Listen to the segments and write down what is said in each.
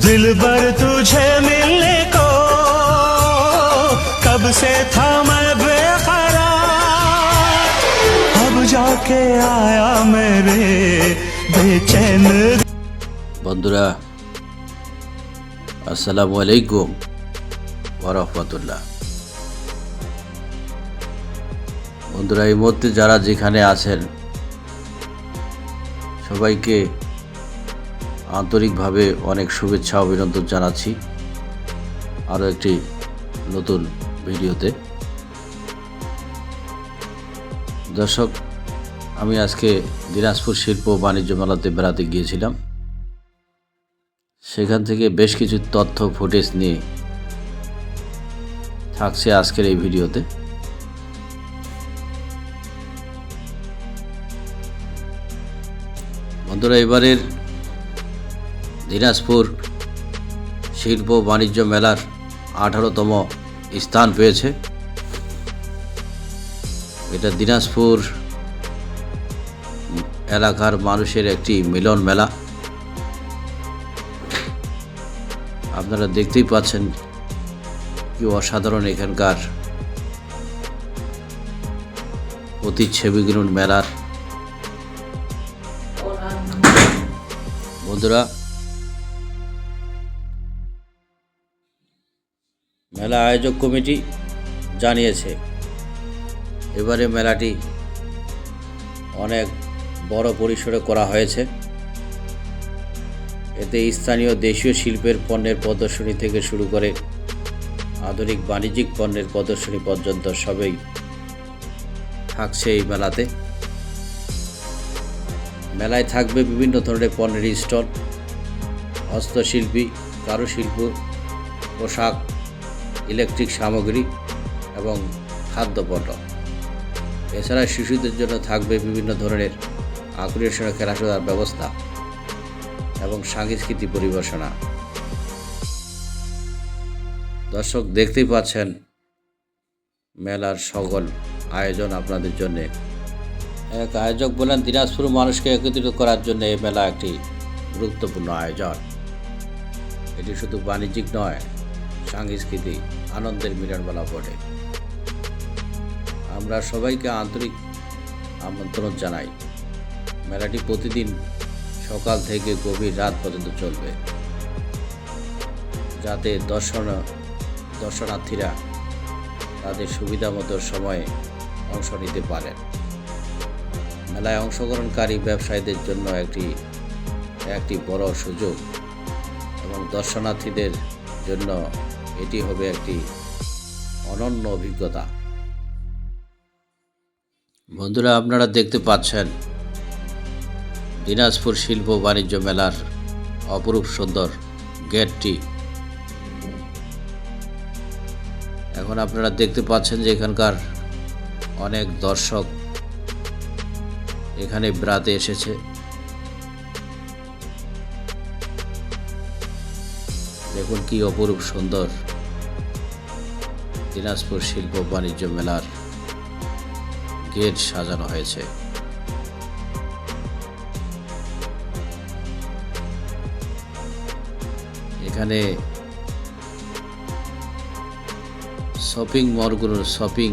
दिलबर तुझे मिलने को कब से था मैं बेकरार, अब जाके आया मेरे बेचैन। বন্ধুরা আসসালামু আলাইকুম ওয়া রাহমাতুল্লাহ। বন্ধুরা এই মুহূর্তে যারা যেখানে আছেন সবাইকে আন্তরিকভাবে অনেক শুভেচ্ছা অভিনন্দন জানাচ্ছি আরও একটি নতুন ভিডিওতে। দর্শক, আমি আজকে দিনাজপুর শিল্প ও বাণিজ্য মেলাতে বেড়াতে গিয়েছিলাম। সেখান থেকে বেশ কিছু তথ্য ফুটেজ নিয়ে থাকছে আজকের এই ভিডিওতে। বন্ধুরা, এবারের দিনাজপুর শিল্প বাণিজ্য মেলার 18তম স্থান পেয়েছে। এটা দিনাজপুর এলাকার মানুষের একটি মিলন মেলা। আপনারা দেখতেই পাচ্ছেন কি অসাধারণ এখানকার প্রতিচ্ছবিগুলো মেলার। বন্ধুরা, মেলা আয়োজক কমিটি জানিয়েছে এবারে মেলাটি অনেক বড় পরিসরে করা হয়েছে। এতে স্থানীয় দেশীয় শিল্পের পণ্যের প্রদর্শনী থেকে শুরু করে আধুনিক বাণিজ্যিক পণ্যের প্রদর্শনী পর্যন্ত সবই থাকছে এই মেলাতে। মেলায় থাকবে বিভিন্ন ধরনের পণ্যের স্টল, হস্তশিল্পী, কারুশিল্প, পোশাক, ইলেকট্রিক সামগ্রী এবং খাদ্যপণ্য। এছাড়া শিশুদের জন্য থাকবে বিভিন্ন ধরনের আকর্ষণীয় খেলাধুলার ব্যবস্থা এবং সাংস্কৃতিক পরিবেশনা। দর্শক, দেখতেই পাচ্ছেন মেলার সকল আয়োজন আপনাদের জন্য। এক আয়োজক বলেন, দিনাজপুর মানুষকে একত্রিত করার জন্য এই মেলা একটি গুরুত্বপূর্ণ আয়োজন। এটি শুধু বাণিজ্যিক নয়, সাংস্কৃতিক আনন্দের মিলন মেলা বটে। আমরা সবাইকে আন্তরিক আমন্ত্রণ জানাই। মেলাটি প্রতিদিন সকাল থেকে গভীর রাত পর্যন্ত চলবে, যাতে দর্শনার্থীরা তাদের সুবিধা মতো সময়ে অংশ নিতে পারেন। মেলায় অংশগ্রহণকারী ব্যবসায়ীদের জন্য একটি বড় সুযোগ এবং দর্শনার্থীদের জন্য এটি হবে একটি অনন্য অভিজ্ঞতা। বন্ধুরা, আপনারা দেখতে পাচ্ছেন দিনাজপুর শিল্প বাণিজ্য মেলার অপরূপ সুন্দর গেটটি। এখন আপনারা দেখতে পাচ্ছেন যে এখানকার অনেক দর্শক এখানে বেড়াতে এসেছে। দেখুন কি অপরূপ সুন্দর দিনাজপুর শিল্প বাণিজ্য মেলার গেট সাজানো হয়েছে। এখানে শপিং মলগুলোর শপিং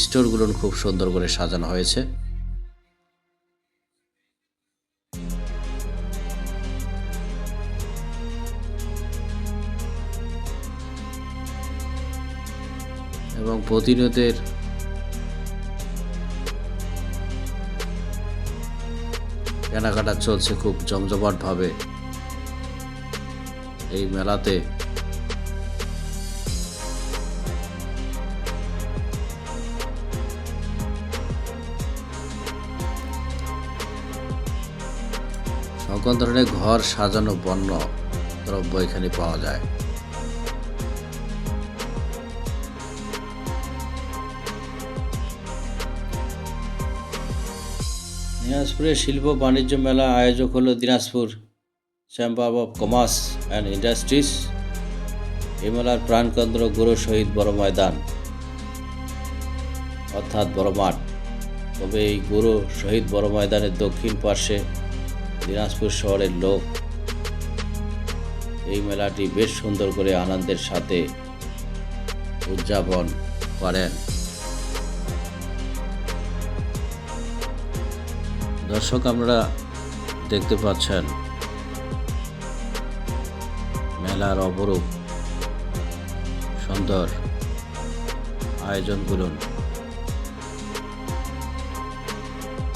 স্টোরগুলো খুব সুন্দর করে সাজানো হয়েছে। এবং প্রতিনিয়তের কেনাকাটা চলছে খুব জমজমাটভাবে এই মেলাতে। সকল ধরনের ঘর সাজানো পণ্য দ্রব্য এখানে পাওয়া যায়। দিনাজপুরের শিল্প বাণিজ্য মেলা আয়োজক হলো Dinajpur chamber of commerce and industries. এই মেলার প্রাণকেন্দ্র গুরু শহীদ বড় ময়দান অর্থাৎ বড় মাঠ। তবে এই গুরু শহীদ বড় ময়দানের দক্ষিণ পার্শ্বে দিনাজপুর শহরের লোক এই মেলাটি বেশ সুন্দর করে আনন্দের সাথে উদযাপন করেন। দর্শক, আপনারা দেখতে পাচ্ছেন মেলার অপরূপ সুন্দর আয়োজনগুলো।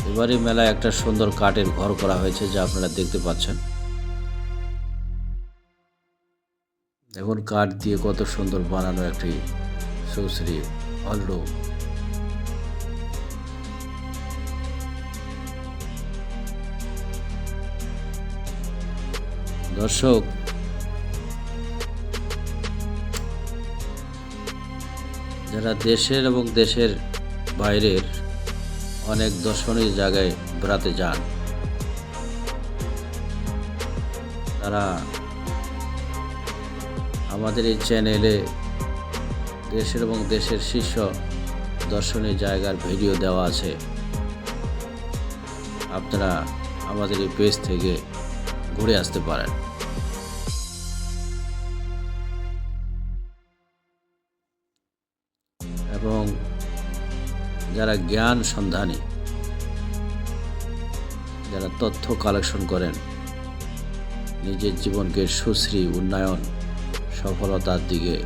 এবারে মেলায় একটা সুন্দর কাঠের ঘর করা হয়েছে, যা আপনারা দেখতে পাচ্ছেন। দেখুন, কাঠ দিয়ে কত সুন্দর বানানো একটি সুশ্রী হলরুম। দর্শক, যারা দেশের এবং দেশের বাইরের অনেক দর্শনীয় জায়গায় বেড়াতে যান, তারা আমাদের এই চ্যানেলে দেশের এবং দেশের শীর্ষ দর্শনীয় জায়গার ভিডিও দেওয়া আছে। আপনারা আমাদের এই পেজ থেকে ঘুরে আসতে পারেন। এবং যারা জ্ঞান সন্ধানী, যারা তথ্য কালেকশন করেন, নিজের জীবনকে সুশ্রী উন্নয়ন সফলতার দিকে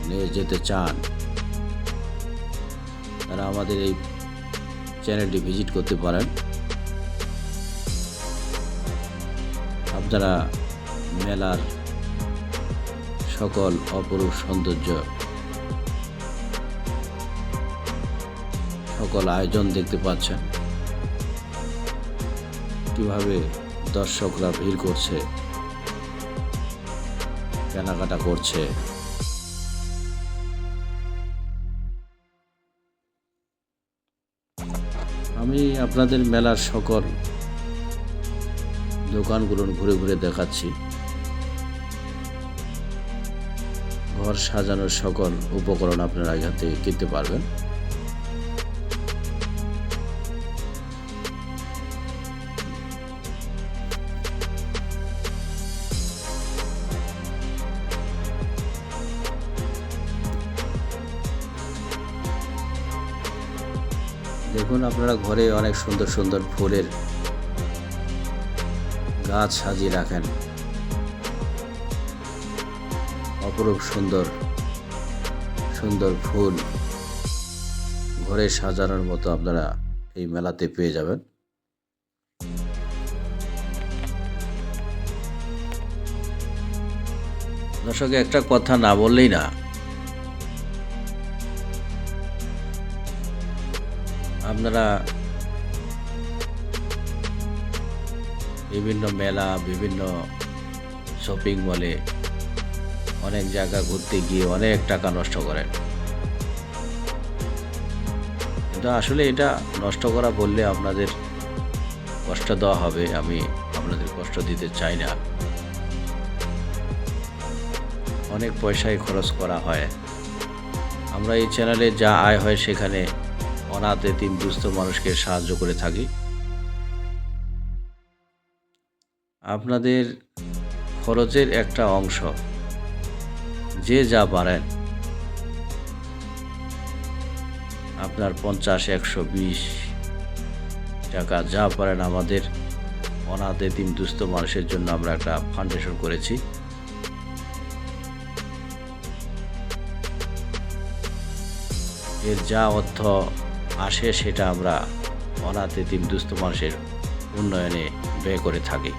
নিয়ে যেতে চান, তারা আমাদের এই চ্যানেলটি ভিজিট করতে পারেন। আপনারা মেলার সকল অপরূপ সৌন্দর্য, সকল আয়োজন দেখতে পাচ্ছেন। কিভাবে দর্শকরা ভিড় করছে, কেনাকাটা করছে। আমি আপনাদের মেলার সকল দোকানগুলো ঘুরে ঘুরে দেখাচ্ছি। ঘর সাজানোর সকল উপকরণ আপনারা এখান থেকে কিনতে পারবেন। দেখুন, আপনারা ঘরে অনেক সুন্দর সুন্দর ফুলের গাছ সাজিয়ে রাখেন। অপরূপ সুন্দর সুন্দর ফুল ঘরে সাজানোর মতো আপনারা এই মেলাতে পেয়ে যাবেন। দর্শক, একটা কথা না বললেই না, আপনারা বিভিন্ন মেলা, বিভিন্ন শপিং মলে অনেক জায়গা ঘুরতে গিয়ে অনেক টাকা নষ্ট করেন। কিন্তু আসলে এটা নষ্ট করা বললে আপনাদের কষ্ট দেওয়া হবে। আমি আপনাদের কষ্ট দিতে চাই না। অনেক পয়সাই খরচ করা হয়। আমরা এই চ্যানেলে যা আয় হয় সেখানে অনাথ এতিম দুস্থ মানুষকে সাহায্য করে থাকি। আপনাদের খরচের একটা অংশ যে যা পারেন, আপনার 50, 120 টাকা যা পারেন, আমাদের অনাথ এতিম দুস্থ মানুষের জন্য আমরা একটা ফাউন্ডেশন করেছি। এর যা অর্থ আসে সেটা আমরা অনাথ এতিম দুস্থ মানুষের উন্নয়নে ব্যয় করে থাকি।